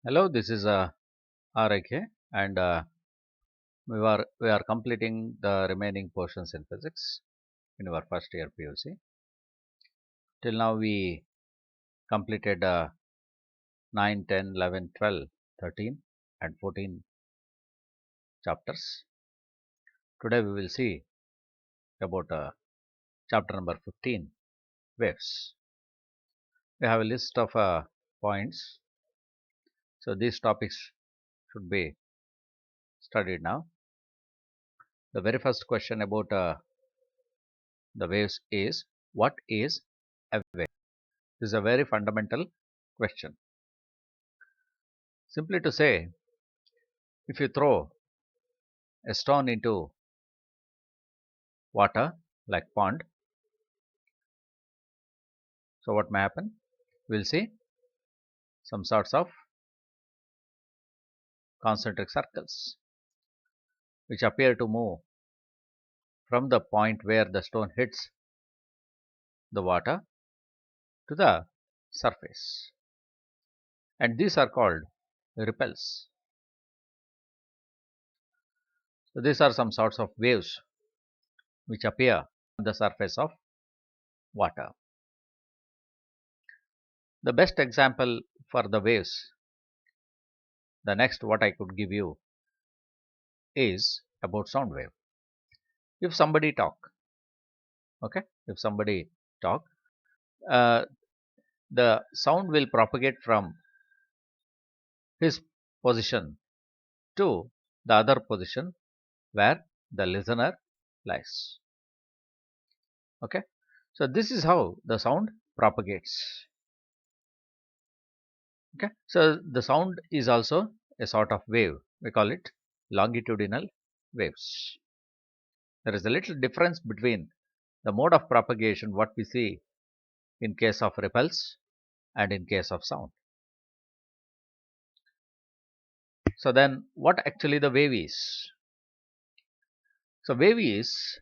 Hello, this is RIK, and we are completing the remaining portions in physics in our first year PUC. Till now, we completed 9, 10, 11, 12, 13, and 14 chapters. Today, we will see about chapter number 15, waves. We have a list of points, so these topics should be studied now. The very first question about the waves is, what is a wave? This is a very fundamental question. Simply to say, if you throw a stone into water like pond, so what may happen? We'll see some sorts of concentric circles which appear to move from the point where the stone hits the water to the surface, and these are called ripples. So these are some sorts of waves which appear on the surface of water. The best example for the waves, the next what I could give you, is about sound wave. If somebody talk, okay, if somebody talk, uh, the sound will propagate from his position to the other position where the listener lies. Okay, so this is how the sound propagates. Okay, so the sound is also a sort of wave. We call it longitudinal waves. There is a little difference between the mode of propagation what we see in case of ripples and in case of sound. So then what actually the wave is? So wave is,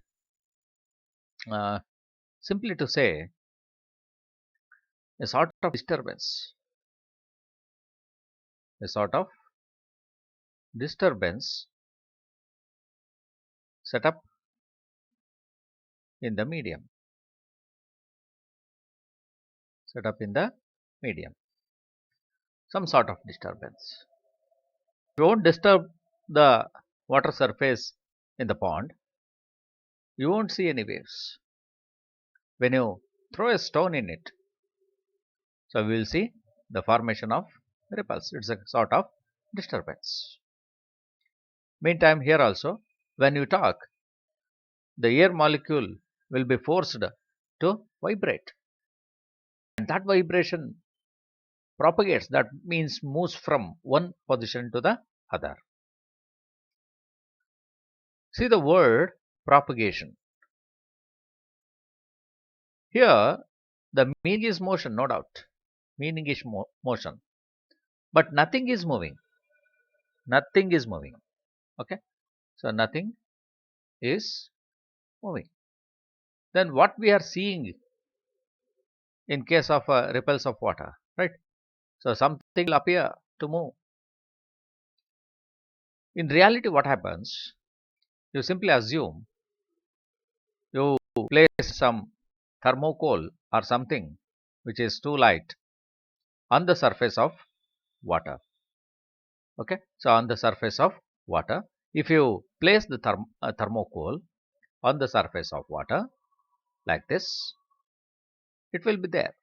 uh, simply to say, a sort of disturbance, a sort of disturbance set up in the medium, set up in the medium, some sort of disturbance. If you won't disturb the water surface in the pond, you won't see any waves. When you throw a stone in it, so we will see the formation of ripples. It's a sort of disturbance. Meantime, here also, when you talk, the air molecule will be forced to vibrate, and that vibration propagates, that means moves from one position to the other. See the word propagation. Here the meaning is motion, no doubt. Meaning is motion, but nothing is moving. Nothing is moving. Okay, so nothing is moving. Then what we are seeing in case of ripples of water, right? So something will appear to move. In reality, what happens? You simply assume, you place some thermocol or something which is too light on the surface of water. Okay, so on the surface of water, if you place the thermocol on the surface of water like this, it will be there.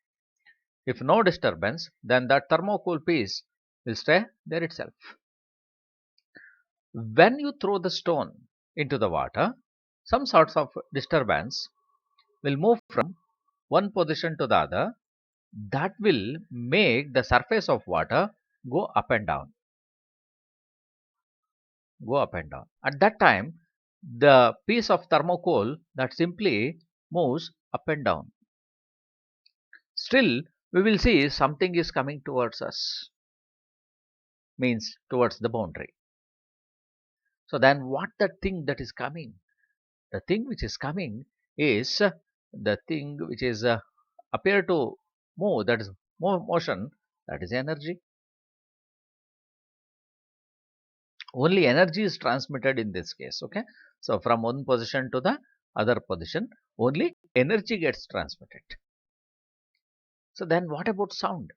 If no disturbance, then that thermocol piece will stay there itself. When you throw the stone into the water, some sorts of disturbance will move from one position to the other, that will make the surface of water go up and down, go up and down. At that time, the piece of thermocol that simply moves up and down. Still, we will see something is coming towards us, means towards the boundary. So then what the thing that is coming? The thing which is coming is the thing which is appear to move, that is motion, that is energy. Only energy is transmitted in this case. Okay, so from one position to the other position, only energy gets transmitted. So then what about sound?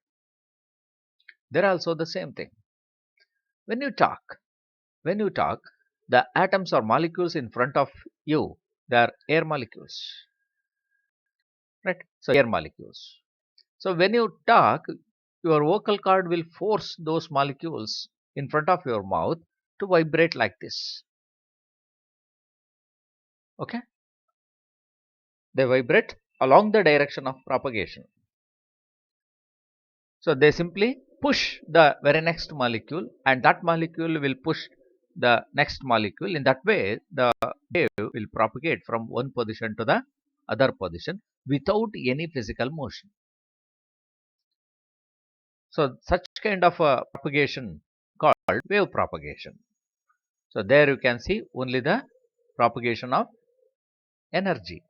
They're also the same thing. When you talk, the atoms or molecules in front of you, they are air molecules, right? So air molecules. So when you talk, your vocal cord will force those molecules in front of your mouth to vibrate like this. Okay, they vibrate along the direction of propagation. So they simply push the very next molecule, and that molecule will push the next molecule. In that way, the wave will propagate from one position to the other position without any physical motion. So such kind of a propagation called wave propagation. So there you can see only the propagation of energy.